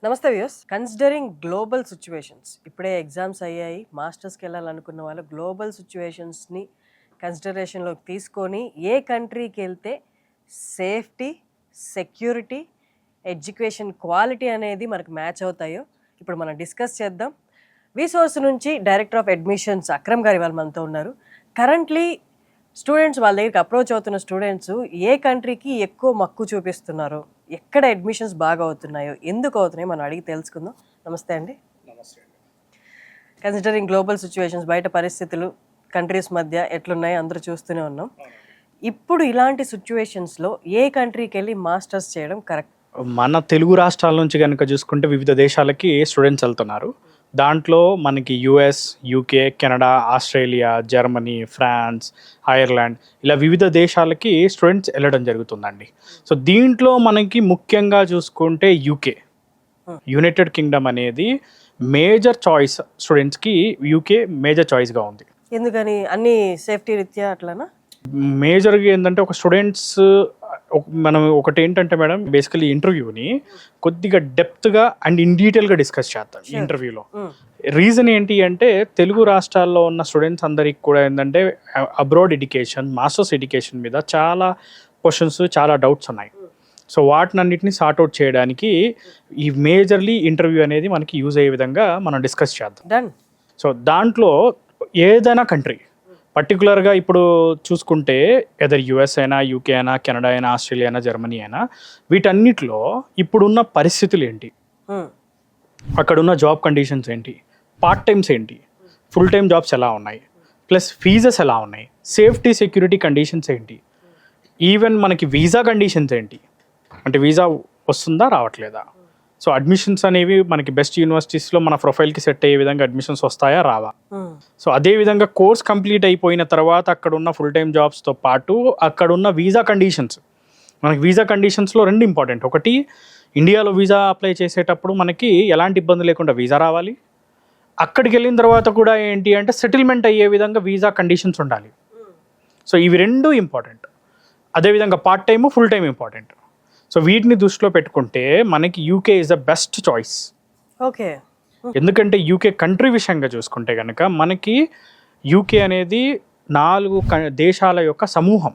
నమస్తే views. Considering global situations, ఇప్పుడే exams అయ్యాయి. మాస్టర్స్కి వెళ్ళాలనుకున్న వాళ్ళు గ్లోబల్ సిచ్యువేషన్స్ని కన్సిడరేషన్లోకి తీసుకొని ఏ కంట్రీకి వెళ్తే సేఫ్టీ, సెక్యూరిటీ, ఎడ్యుకేషన్ క్వాలిటీ అనేది మనకు మ్యాచ్ అవుతాయో ఇప్పుడు మనం డిస్కస్ చేద్దాం. విసోర్స్ నుంచి డైరెక్టర్ ఆఫ్ అడ్మిషన్స్ అక్రమ్ గారు ఇవాళ మనతో ఉన్నారు. కరెంట్లీ స్టూడెంట్స్ వాళ్ళ దగ్గరికి అప్రోచ్ అవుతున్న స్టూడెంట్స్ ఏ కంట్రీకి ఎక్కువ మక్కువ చూపిస్తున్నారు, ఎక్కడ అడ్మిషన్స్ బాగా అవుతున్నాయో, ఎందుకు అవుతున్నాయో మనం అడిగి తెలుసుకుందాం. నమస్తే అండి. నమస్తే అండి. కన్సిడరింగ్ గ్లోబల్ సిచ్యువేషన్స్, బయట పరిస్థితులు కంట్రీస్ మధ్య ఎట్లున్నాయో అందరూ చూస్తూనే ఉన్నాం. ఇప్పుడు ఇలాంటి సిచ్యువేషన్స్లో ఏ కంట్రీకి వెళ్ళి మాస్టర్స్ చేయడం కరెక్ట్? మన తెలుగు రాష్ట్రాల నుంచి కనుక చూసుకుంటే వివిధ దేశాలకి స్టూడెంట్స్ వెళ్తున్నారు. దాంట్లో మనకి US, UK, Canada, Australia, Germany, France, Ireland ఇలా వివిధ దేశాలకి స్టూడెంట్స్ వెళ్ళడం జరుగుతుందండి. సో దీంట్లో మనకి ముఖ్యంగా చూసుకుంటే యూకే, యునైటెడ్ కింగ్డమ్ అనేది మేజర్ చాయిస్. స్టూడెంట్స్కి యూకే మేజర్ చాయిస్గా ఉంది. ఎందుకని? అన్ని సేఫ్టీ రీత్యా అట్లానా? మేజర్గా ఏంటంటే ఒక స్టూడెంట్స్ మనం ఒకటి ఏంటంటే మేడం, బేసికలీ ఇంటర్వ్యూని కొద్దిగా డెప్త్గా అండ్ ఇన్ డీటెయిల్గా డిస్కస్ చేస్తాం ఈ ఇంటర్వ్యూలో. రీజన్ ఏంటి అంటే తెలుగు రాష్ట్రాల్లో ఉన్న స్టూడెంట్స్ అందరికి కూడా ఏంటంటే అబ్రాడ్ ఎడ్యుకేషన్, మాస్టర్స్ ఎడ్యుకేషన్ మీద చాలా క్వశ్చన్స్, చాలా డౌట్స్ ఉన్నాయి. సో వాటిని అన్నింటినీ సార్ట్అవుట్ చేయడానికి ఈ మేజర్లీ ఇంటర్వ్యూ అనేది మనకి యూజ్ అయ్యే విధంగా మనం డిస్కస్ చేద్దాం. సో దాంట్లో ఏదైనా కంట్రీ పర్టికులర్గా ఇప్పుడు చూసుకుంటే ఎదర్ యుఎస్ అయినా, యూకే అయినా, కెనడా అయినా, ఆస్ట్రేలియా అయినా, జర్మనీ అయినా, వీటన్నిటిలో ఇప్పుడున్న పరిస్థితులు ఏంటి, అక్కడున్న జాబ్ కండిషన్స్ ఏంటి, పార్ట్ టైమ్స్ ఏంటి, ఫుల్ టైమ్ జాబ్స్ ఎలా ఉన్నాయి, ప్లస్ ఫీజెస్ ఎలా ఉన్నాయి, సేఫ్టీ సెక్యూరిటీ కండిషన్స్ ఏంటి, ఈవెన్ మనకి వీసా కండిషన్స్ ఏంటి, అంటే వీసా వస్తుందా రావట్లేదా, సో అడ్మిషన్స్ అనేవి మనకి బెస్ట్ యూనివర్సిటీస్లో మన ప్రొఫైల్కి సెట్ అయ్యే విధంగా అడ్మిషన్స్ వస్తాయా రావా, సో అదేవిధంగా కోర్స్ కంప్లీట్ అయిపోయిన తర్వాత అక్కడ ఉన్న ఫుల్ టైమ్ జాబ్స్తో పాటు అక్కడ ఉన్న వీసా కండిషన్స్. మనకి వీసా కండిషన్స్లో రెండు ఇంపార్టెంట్. ఒకటి, ఇండియాలో వీసా అప్లై చేసేటప్పుడు మనకి ఎలాంటి ఇబ్బంది లేకుండా వీసా రావాలి. అక్కడికి వెళ్ళిన తర్వాత కూడా ఏంటి అంటే సెటిల్మెంట్ అయ్యే విధంగా వీసా కండిషన్స్ ఉండాలి. సో ఇవి రెండు ఇంపార్టెంట్. అదేవిధంగా part time, full time important. So వీటిని దృష్టిలో పెట్టుకుంటే మనకి UK is the best choice. Okay. ఎందుకంటే యూకే కంట్రీ విషయంగా చూసుకుంటే కనుక మనకి యూకే అనేది 4 దేశాల యొక్క సమూహం.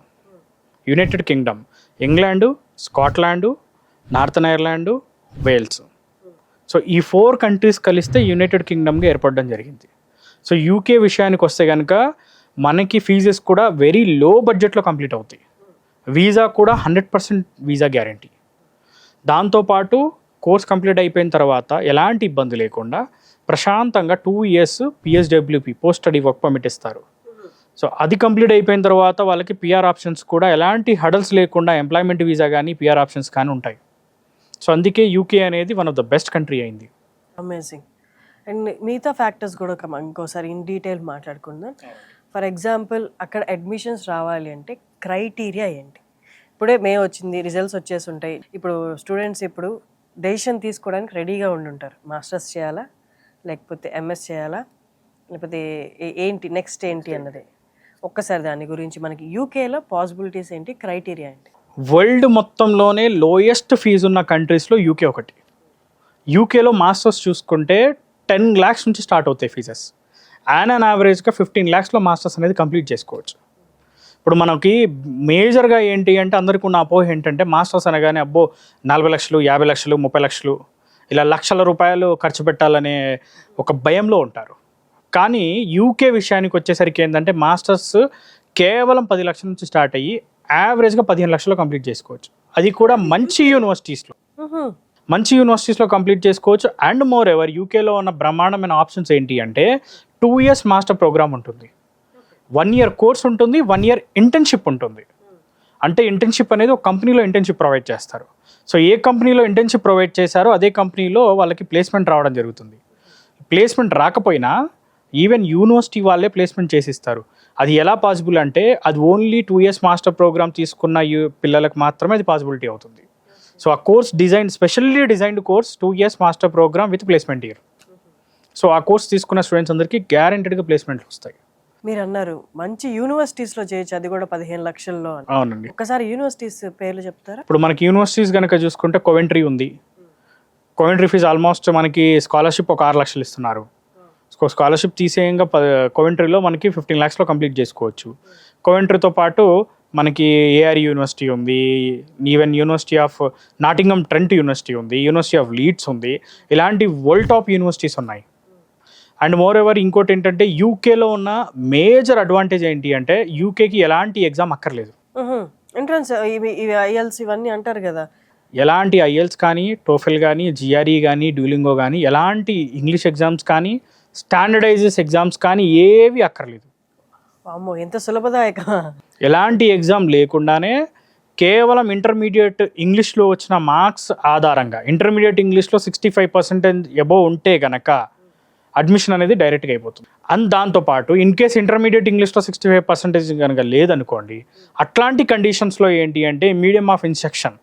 United Kingdom, England, Scotland, Northern Ireland, Wales. So ఈ 4 కంట్రీస్ కలిస్తే యునైటెడ్ కింగ్డమ్గా ఏర్పడడం జరిగింది. సో యూకే విషయానికి వస్తే కనుక మనకి ఫీజెస్ కూడా వెరీ లో బడ్జెట్లో కంప్లీట్ అవుతాయి. వీసా కూడా 100% వీసా గ్యారంటీ. దాంతోపాటు కోర్స్ కంప్లీట్ అయిపోయిన తర్వాత ఎలాంటి ఇబ్బంది లేకుండా ప్రశాంతంగా 2 years PSWP, post study work permit ఇస్తారు. సో అది కంప్లీట్ అయిపోయిన తర్వాత వాళ్ళకి పిఆర్ ఆప్షన్స్ కూడా ఎలాంటి హడల్స్ లేకుండా ఎంప్లాయ్మెంట్ వీసా కానీ పిఆర్ ఆప్షన్స్ కానీ ఉంటాయి. సో అందుకే యూకే అనేది one of the best country అయింది. అమేజింగ్. అండ్ మిగతా ఫ్యాక్టర్స్ కూడా ఇంకోసారి ఇన్ డీటెయిల్ మాట్లాడుకుందాం. ఫర్ ఎగ్జాంపుల్, అక్కడ అడ్మిషన్స్ రావాలి అంటే క్రైటీరియా ఏంటి? ఇప్పుడే మే వచ్చింది, రిజల్ట్స్ వచ్చేసి ఉంటాయి. ఇప్పుడు స్టూడెంట్స్ ఇప్పుడు డెసిషన్ తీసుకోవడానికి రెడీగా ఉండుంటారు. మాస్టర్స్ చేయాలా, లేకపోతే ఎంఎస్ చేయాలా, లేకపోతే ఏంటి నెక్స్ట్ ఏంటి అన్నది. ఒక్కసారి దాని గురించి మనకి యూకేలో పాసిబిలిటీస్ ఏంటి, క్రైటీరియా ఏంటి? వరల్డ్ మొత్తంలోనే లోయెస్ట్ ఫీజు ఉన్న కంట్రీస్లో యూకే ఒకటి. యూకేలో మాస్టర్స్ చూసుకుంటే 10 lakhs నుంచి స్టార్ట్ అవుతాయి ఫీజెస్. ఆన్ యావరేజ్గా 15 lakhsలో మాస్టర్స్ అనేది కంప్లీట్ చేసుకోవచ్చు. ఇప్పుడు మనకి మేజర్గా ఏంటి అంటే అందరికీ ఉన్న అపోహ ఏంటంటే మాస్టర్స్ అనగానే అబ్బో 40 లక్షలు, 50 లక్షలు, 30 లక్షలు ఇలా లక్షల రూపాయలు ఖర్చు పెట్టాలనే ఒక భయంలో ఉంటారు. కానీ యూకే విషయానికి వచ్చేసరికి ఏంటంటే మాస్టర్స్ కేవలం 10 లక్షల నుంచి స్టార్ట్ అయ్యి యావరేజ్గా 15 లక్షలు కంప్లీట్ చేసుకోవచ్చు. అది కూడా మంచి యూనివర్సిటీస్లో కంప్లీట్ చేసుకోవచ్చు. అండ్ మోర్ ఎవర్ యూకేలో ఉన్న బ్రహ్మాండమైన ఆప్షన్స్ ఏంటి అంటే 2 years మాస్టర్ ప్రోగ్రామ్ ఉంటుంది, 1 year కోర్స్ ఉంటుంది, 1 year ఇంటర్న్షిప్ ఉంటుంది. అంటే ఇంటర్న్షిప్ అనేది ఒక కంపెనీలో ఇంటర్న్షిప్ ప్రొవైడ్ చేస్తారు. సో ఏ కంపెనీలో ఇంటర్న్షిప్ ప్రొవైడ్ చేశారో అదే కంపెనీలో వాళ్ళకి ప్లేస్మెంట్ రావడం జరుగుతుంది. ప్లేస్మెంట్ రాకపోయినా ఈవెన్ యూనివర్సిటీ వాళ్ళే ప్లేస్మెంట్ చేసిస్తారు. అది ఎలా పాసిబుల్ అంటే అది ఓన్లీ 2 years మాస్టర్ ప్రోగ్రామ్ తీసుకున్న పిల్లలకు మాత్రమే అది పాసిబిలిటీ అవుతుంది. సో ఆ course specially designed course 2 years master program with placement year. So ఆ కోర్స్ తీసుకున్న స్టూడెంట్స్ అందరికీ గ్యారెంటెడ్గా ప్లేస్మెంట్లు వస్తాయి. మీరు అన్నారు మంచి యూనివర్సిటీస్లో చేయొచ్చు, అది కూడా 15 లక్షల్లో. అవునండి. ఒకసారి యూనివర్సిటీస్ పేర్లు చెప్తారా? ఇప్పుడు మనకి యూనివర్సిటీస్ కనుక చూసుకుంటే కోవెంట్రీ ఉంది, కోవెంట్రీ ఫీజు ఆల్మోస్ట్ మనకి స్కాలర్షిప్ ఒక 6 లక్షలు ఇస్తున్నారు. స్కాలర్షిప్ తీసేయంగా కోవెంట్రీలో మనకి 15 lakhsలో కంప్లీట్ చేసుకోవచ్చు. కోవెంట్రీతో పాటు మనకి ఏఆర్ యూనివర్సిటీ ఉంది, even university of నాటింగమ్ Trent university ఉంది, యూనివర్సిటీ ఆఫ్ లీడ్స్ ఉంది. ఇలాంటి వరల్డ్ టాప్ యూనివర్సిటీస్ ఉన్నాయి. అండ్ మోర్ ఎవర్ ఇంకోటి ఏంటంటే యూకేలో ఉన్న మేజర్ అడ్వాంటేజ్ ఏంటి అంటే యూకేకి ఎలాంటి ఎగ్జామ్ అక్కర్లేదు. ఎంట్రన్స్ ఐఎల్స్ ఇవన్నీ అంటారు కదా, ఎలాంటి ఐఎల్స్ కానీ, టోఫెల్ కానీ, జిఆర్ఈ కానీ, డ్యూలింగో కానీ, ఎలాంటి ఇంగ్లీష్ ఎగ్జామ్స్ కానీ, స్టాండర్డైజెస్ ఎగ్జామ్స్ కానీ ఏవి అక్కర్లేదు. అమ్మో ఎంత సులభదాయక. ఎలాంటి ఎగ్జామ్ లేకుండానే కేవలం ఇంటర్మీడియట్ ఇంగ్లీష్లో వచ్చిన మార్క్స్ ఆధారంగా, ఇంటర్మీడియట్ ఇంగ్లీష్లో 65% అబోవ్ ఉంటే గనక అడ్మిషన్ అనేది డైరెక్ట్గా అయిపోతుంది. అండ్ దాంతోపాటు ఇన్ కేస్ ఇంటర్మీడియట్ ఇంగ్లీష్లో 65% కనుక లేదనుకోండి, అట్లాంటి కండిషన్స్లో ఏంటి అంటే మీడియం ఆఫ్ ఇన్స్ట్రక్షన్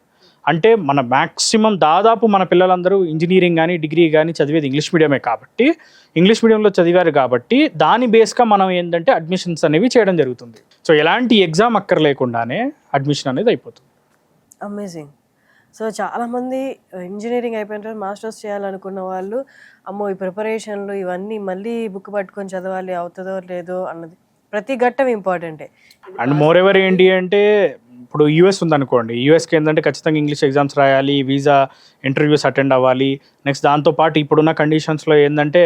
అంటే మన మ్యాక్సిమం దాదాపు మన పిల్లలందరూ ఇంజనీరింగ్ కానీ డిగ్రీ కానీ చదివేది ఇంగ్లీష్ మీడియమే కాబట్టి, ఇంగ్లీష్ మీడియంలో చదివారు కాబట్టి దాని బేస్గా మనం ఏంటంటే అడ్మిషన్స్ అనేవి చేయడం జరుగుతుంది. సో ఎలాంటి ఎగ్జామ్ అక్కర్లేకుండానే అడ్మిషన్ అనేది అయిపోతుంది. అమేజింగ్. సో చాలామంది ఇంజనీరింగ్ అయిపోయిన తర్వాత మాస్టర్స్ చేయాలనుకున్న వాళ్ళు అమ్మో ఈ ప్రిపరేషన్లు ఇవన్నీ మళ్ళీ బుక్ పట్టుకొని చదవాలి, అవుతుందో లేదో అన్నది ప్రతి ఘట్టం ఇంపార్టెంటే. అండ్ మోర్ ఎవర్ ఏంటి అంటే ఇప్పుడు యూఎస్ ఉందనుకోండి, యూఎస్కి ఏంటంటే ఖచ్చితంగా ఇంగ్లీష్ ఎగ్జామ్స్ రాయాలి, వీసా ఇంటర్వ్యూస్ అటెండ్ అవ్వాలి. నెక్స్ట్ దాంతోపాటు ఇప్పుడున్న కండిషన్స్లో ఏంటంటే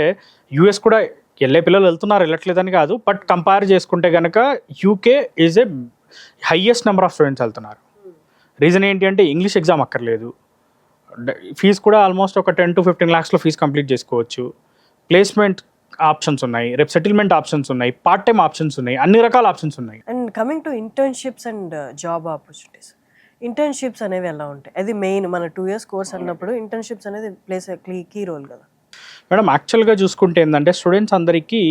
యూఎస్ కూడా వెళ్ళే పిల్లలు వెళ్తున్నారు, వెళ్ళట్లేదని కాదు, బట్ కంపేర్ చేసుకుంటే కనుక UK is a highest number of students వెళ్తున్నారు. రీజన్ ఏంటి అంటే ఇంగ్లీష్ ఎగ్జామ్ అక్కర్లేదు, ఫీజు కూడా ఆల్మోస్ట్ ఒక 10 to 15 lakhsలో ఫీజు కంప్లీట్ చేసుకోవచ్చు, ప్లేస్మెంట్ ఆప్షన్స్ ఉన్నాయి, రేపు సెటిల్మెంట్ ఆప్షన్స్ ఉన్నాయి, పార్ట్ టైం ఆప్షన్స్ ఉన్నాయి, అన్ని రకాల ఆప్షన్స్ ఉన్నాయి. And coming to internships and job opportunities, internships అనేవి ఎలా ఉంటాయి? అది మెయిన్ మన 2 years కోర్స్ అన్నప్పుడు ఇంటర్న్షిప్స్ అనేది ప్లేస్ కీ రోల్ కదా మేడం. యాక్చువల్గా చూసుకుంటే ఏంటంటే స్టూడెంట్స్ అందరికీ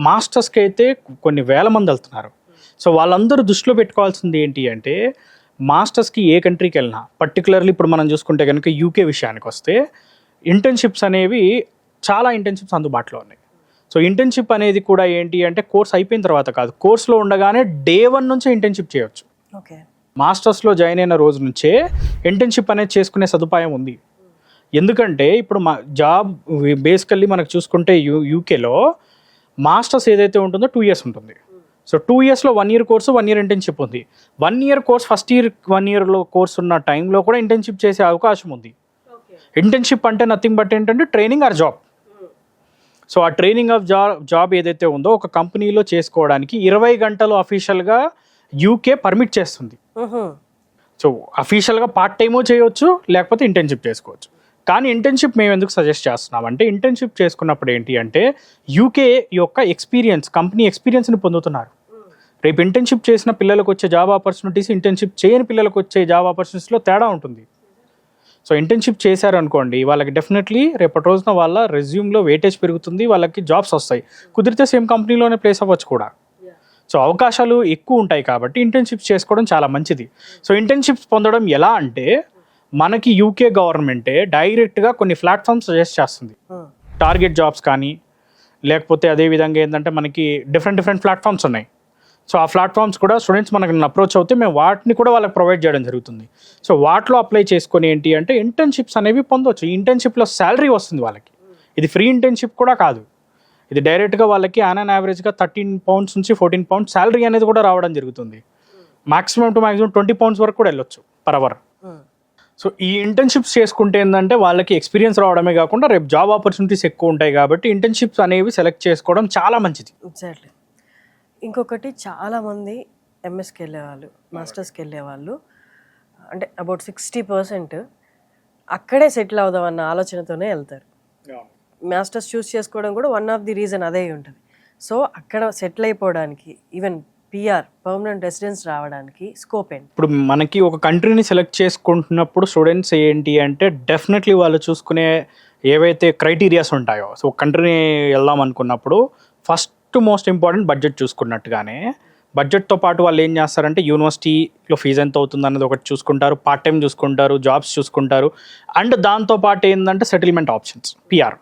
మాస్టర్స్కి అయితే కొన్ని వేల మంది వెళ్తున్నారు. సో వాళ్ళందరూ దృష్టిలో పెట్టుకోవాల్సింది ఏంటి అంటే మాస్టర్స్కి ఏ కంట్రీకి వెళ్ళినా, పర్టికులర్లీ ఇప్పుడు మనం చూసుకుంటే కనుక యూకే విషయానికి వస్తే ఇంటర్న్షిప్స్ అనేవి చాలా ఇంటర్న్షిప్స్ అందుబాటులో ఉన్నాయి. సో ఇంటర్న్షిప్ అనేది కూడా ఏంటి అంటే కోర్స్ అయిపోయిన తర్వాత కాదు, కోర్స్లో ఉండగానే day 1 నుంచే ఇంటర్న్షిప్ చేయొచ్చు. ఓకే, మాస్టర్స్లో జాయిన్ అయిన రోజు నుంచే ఇంటర్న్షిప్ అనేది చేసుకునే సదుపాయం ఉంది. ఎందుకంటే ఇప్పుడు మా జాబ్ బేసికల్లీ మనకు చూసుకుంటే యూకేలో మాస్టర్స్ ఏదైతే ఉంటుందో 2 years ఉంటుంది. సో 2 yearsలో 1 year కోర్సు, 1 year ఇంటర్న్షిప్ ఉంది. 1 year కోర్స్ ఫస్ట్ ఇయర్ 1 yearలో కోర్స్ ఉన్న టైంలో కూడా ఇంటర్న్షిప్ చేసే అవకాశం ఉంది. ఇంటర్న్షిప్ అంటే నథింగ్ బట్ ఏంటంటే ట్రైనింగ్ ఆర్ జాబ్. సో ఆ ట్రైనింగ్ ఆఫ్ జాబ్ ఏదైతే ఉందో ఒక కంపెనీలో చేసుకోవడానికి 20 గంటలు అఫీషియల్గా యూకే పర్మిట్ చేస్తుంది. సో అఫీషియల్గా పార్ట్ టైమో చేయొచ్చు, లేకపోతే ఇంటర్న్షిప్ చేసుకోవచ్చు. కానీ ఇంటర్న్షిప్ మేము ఎందుకు సజెస్ట్ చేస్తున్నాం అంటే ఇంటర్న్షిప్ చేసుకున్నప్పుడు ఏంటి అంటే యూకే యొక్క ఎక్స్పీరియన్స్, కంపెనీ ఎక్స్పీరియన్స్ని పొందుతున్నారు. రేపు ఇంటర్న్షిప్ చేసిన పిల్లలకు వచ్చే జాబ్ ఆపర్చునిటీస్, ఇంటర్న్షిప్ చేయని పిల్లలకు వచ్చే జాబ్ ఆపర్చునిటీస్లో తేడా ఉంటుంది. సో ఇంటర్న్షిప్ చేశారు అనుకోండి, వాళ్ళకి డెఫినెట్లీ రేపటి రోజున వాళ్ళ రెజ్యూమ్లో వెయిటేజ్ పెరుగుతుంది, వాళ్ళకి జాబ్స్ వస్తాయి, కుదిరితే సేమ్ కంపెనీలోనే ప్లేస్ అవ్వచ్చు కూడా. సో అవకాశాలు ఎక్కువ ఉంటాయి కాబట్టి ఇంటర్న్షిప్స్ చేసుకోవడం చాలా మంచిది. సో ఇంటర్న్షిప్స్ పొందడం ఎలా అంటే మనకి యూకే గవర్నమెంటే డైరెక్ట్గా కొన్ని ప్లాట్ఫామ్స్ సజెస్ట్ చేస్తుంది. టార్గెట్ జాబ్స్ కానీ, లేకపోతే అదేవిధంగా ఏంటంటే మనకి డిఫరెంట్ ప్లాట్ఫామ్స్ ఉన్నాయి. సో ఆ ప్లాట్ఫామ్స్ కూడా స్టూడెంట్స్ మనకి అప్రోచ్ అవుతే మేము వాటిని కూడా వాళ్ళకి ప్రొవైడ్ చేయడం జరుగుతుంది. సో వాటిలో అప్లై చేసుకొని ఏంటి అంటే ఇంటర్న్షిప్స్ అనేవి పొందవచ్చు. ఈ ఇంటర్న్షిప్లో శాలరీ వస్తుంది వాళ్ళకి. ఇది ఫ్రీ ఇంటర్న్షిప్ కూడా కాదు, ఇది డైరెక్ట్గా వాళ్ళకి ఆన్ యావరేజ్గా 13 pounds నుంచి 14 pounds శాలరీ అనేది కూడా రావడం జరుగుతుంది. మాక్సిమం 20 pounds వరకు కూడా వెళ్ళొచ్చు పర్ అవర్. సో ఈ ఇంటర్న్షిప్స్ చేసుకుంటే ఏంటంటే వాళ్ళకి ఎక్స్పీరియన్స్ రావడమే కాకుండా రేపు జాబ్ ఆపర్చునిటీస్ ఎక్కువ ఉంటాయి కాబట్టి ఇంటర్న్షిప్స్ అనేవి సెలెక్ట్ చేసుకోవడం చాలా మంచిది. ఎగ్జాక్ట్లీ. ఇంకొకటి చాలామంది ఎంఎస్కి వెళ్ళేవాళ్ళు, మాస్టర్స్కి వెళ్ళేవాళ్ళు అంటే అబౌట్ 60% అక్కడే సెటిల్ అవుదామన్న ఆలోచనతోనే వెళ్తారు. మాస్టర్స్ చూస్ చేసుకోవడం కూడా వన్ ఆఫ్ ది రీజన్ అదే ఉంటుంది. సో అక్కడ సెటిల్ అయిపోవడానికి ఈవెన్ పిఆర్ పర్మనెంట్ రెసిడెన్స్ రావడానికి స్కోప్ ఏంటి? ఇప్పుడు మనకి ఒక కంట్రీని సెలెక్ట్ చేసుకుంటున్నప్పుడు స్టూడెంట్స్ ఏంటి అంటే డెఫినెట్లీ వాళ్ళు చూసుకునే ఏవైతే క్రైటీరియాస్ ఉంటాయో, సో కంట్రీని వెళ్దాం అనుకున్నప్పుడు ఫస్ట్ మోస్ట్ ఇంపార్టెంట్ బడ్జెట్ చూసుకున్నట్టుగానే బడ్జెట్తో పాటు వాళ్ళు ఏం చేస్తారంటే యూనివర్సిటీలో ఫీజు ఎంత అవుతుంది అన్నది ఒకటి చూసుకుంటారు, పార్ట్ టైం చూసుకుంటారు, జాబ్స్ చూసుకుంటారు, అండ్ దాంతోపాటు ఏంటంటే సెటిల్మెంట్ ఆప్షన్స్ పిఆర్.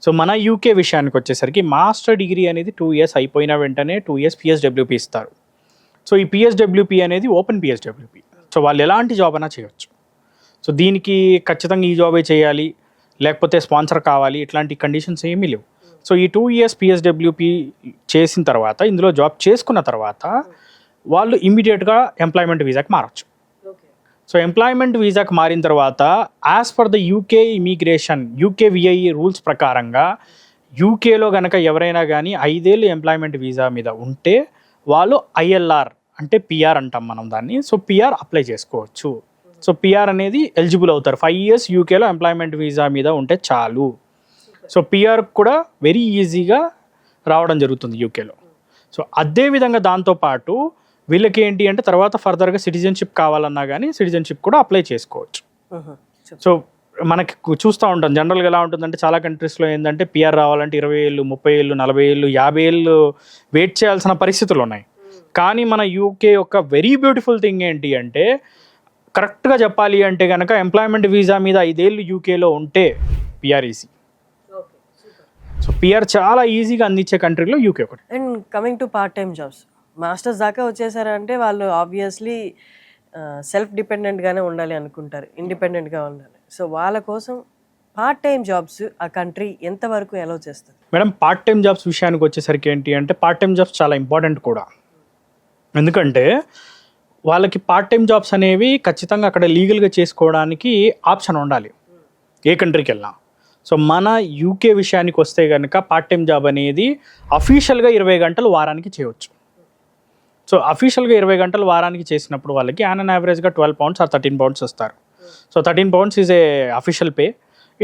సో మన యూకే విషయానికి వచ్చేసరికి మాస్టర్ డిగ్రీ అనేది 2 years అయిపోయిన వెంటనే 2 years పిఎస్డబ్ల్యూపీ ఇస్తారు. సో ఈ పిఎస్డబ్ల్యూపీ అనేది ఓపెన్ పిఎస్డబ్ల్యూపీ. సో వాళ్ళు ఎలాంటి జాబ్ అయినా చేయొచ్చు. సో దీనికి ఖచ్చితంగా ఈ జాబే చేయాలి, లేకపోతే స్పాన్సర్ కావాలి, ఇట్లాంటి కండిషన్స్ ఏమీ లేవు. సో ఈ 2 years PSWP చేసిన తర్వాత, ఇందులో జాబ్ చేసుకున్న తర్వాత వాళ్ళు ఇమ్మీడియట్గా ఎంప్లాయ్మెంట్ వీసాకి మారచ్చు. సో ఎంప్లాయ్మెంట్ వీసాకి మారిన తర్వాత as per the UK immigration UKVI rules ప్రకారంగా యూకేలో కనుక ఎవరైనా కానీ 5 ఏళ్ళు ఎంప్లాయ్మెంట్ వీసా మీద ఉంటే వాళ్ళు ILR అంటే PR అంటాం మనం దాన్ని. సో PR అప్లై చేసుకోవచ్చు. సో PR అనేది ఎలిజిబుల్ అవుతారు. 5 years యూకేలో ఎంప్లాయ్మెంట్ వీసా మీద ఉంటే చాలు. సో PR కూడా వెరీ ఈజీగా రావడం జరుగుతుంది యూకేలో. సో అదేవిధంగా దాంతోపాటు వీళ్ళకి ఏంటి అంటే తర్వాత ఫర్దర్గా సిటిజన్షిప్ కావాలన్నా కానీ సిటిజన్షిప్ కూడా అప్లై చేసుకోవచ్చు. సో మనకి చూస్తూ ఉంటాం జనరల్గా ఎలా ఉంటుందంటే చాలా కంట్రీస్లో ఏంటంటే PR రావాలంటే 20 ఏళ్ళు 30 ఏళ్ళు 40 ఏళ్ళు 50 ఏళ్ళు వెయిట్ చేయాల్సిన పరిస్థితులు ఉన్నాయి. కానీ మన యూకే యొక్క వెరీ బ్యూటిఫుల్ థింగ్ ఏంటి అంటే కరెక్ట్గా చెప్పాలి అంటే కనుక ఎంప్లాయ్మెంట్ వీసా మీద 5 ఏళ్ళు యూకేలో ఉంటే PR ఈజీ. సో PR చాలా ఈజీగా అందించే కంట్రీలో యూకే ఒకటి. And coming to part time jobs, masters దాకా వచ్చేసారంటే వాళ్ళు ఆబ్వియస్లీ సెల్ఫ్ డిపెండెంట్గానే ఉండాలి అనుకుంటారు, ఇండిపెండెంట్గా ఉండాలి. సో వాళ్ళ కోసం పార్ట్ టైం జాబ్స్ ఆ కంట్రీ ఎంతవరకు అలౌ చేస్తుంది? మేడం పార్ట్ టైం జాబ్స్ విషయానికి వచ్చేసరికి ఏంటి అంటే పార్ట్ టైం జాబ్స్ చాలా ఇంపార్టెంట్ కూడా. ఎందుకంటే వాళ్ళకి పార్ట్ టైం జాబ్స్ అనేవి ఖచ్చితంగా అక్కడ లీగల్గా చేసుకోవడానికి ఆప్షన్ ఉండాలి ఏ కంట్రీకి వెళ్ళినా. సో మన యూకే విషయానికి వస్తే కనుక పార్ట్ టైం జాబ్ అనేది అఫీషియల్గా 20 గంటలు వారానికి చేయవచ్చు. సో అఫీషియల్గా 20 గంటలు వారానికి చేసినప్పుడు వాళ్ళకి ఆన్ యావరేజ్గా 12 pounds ఆర్ 13 pounds వస్తారు. So 13 pounds is a official pay.